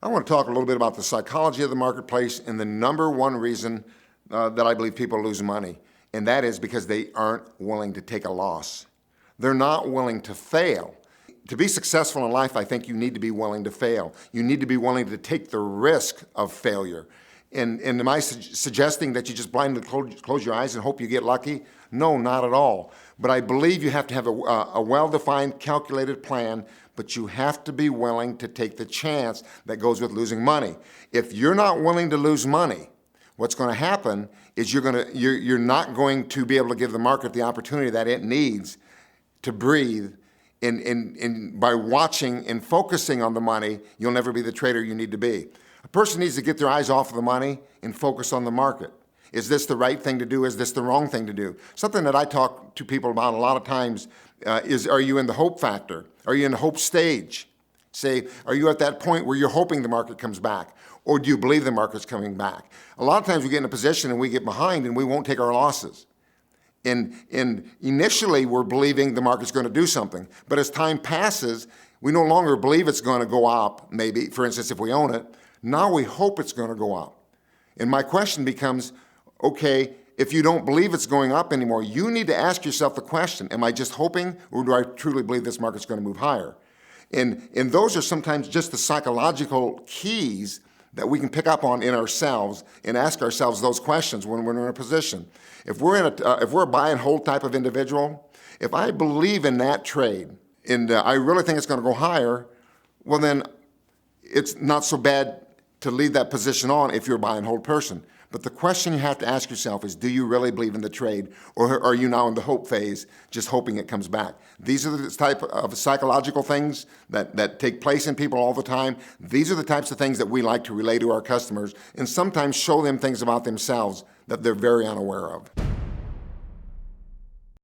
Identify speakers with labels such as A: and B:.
A: I want to talk a little bit about the psychology of the marketplace and the number one reason that I believe people lose money, and that is because they aren't willing to take a loss. They're not willing to fail. To be successful in life, I think you need to be willing to fail. You need to be willing to take the risk of failure. And am I suggesting that you just blindly close your eyes and hope you get lucky? No, not at all. But I believe you have to have a well-defined, calculated plan, but you have to be willing to take the chance that goes with losing money. If you're not willing to lose money, what's going to happen is you're not going to be able to give the market the opportunity that it needs to breathe. By watching and focusing on the money, you'll never be the trader you need to be. A person needs to get their eyes off of the money and focus on the market. Is this the right thing to do? Is this the wrong thing to do? Something that I talk to people about a lot of times is, are you in the hope factor? Are you in the hope stage? Say, are you at that point where you're hoping the market comes back? Or do you believe the market's coming back? A lot of times we get in a position and we get behind and we won't take our losses. And initially we're believing the market's going to do something. But as time passes, we no longer believe it's going to go up, maybe, for instance, if we own it. Now we hope it's going to go up. And my question becomes, okay, if you don't believe it's going up anymore, you need to ask yourself the question, am I just hoping, or do I truly believe this market's going to move higher? And those are sometimes just the psychological keys that we can pick up on in ourselves and ask ourselves those questions when we're in a position. If we're a buy and hold type of individual, if I believe in that trade and I really think it's going to go higher, well then it's not so bad to leave that position on if you're a buy and hold person. But the question you have to ask yourself is, do you really believe in the trade, or are you now in the hope phase, just hoping it comes back? These are the type of psychological things that take place in people all the time. These are the types of things that we like to relay to our customers and sometimes show them things about themselves that they're very unaware of.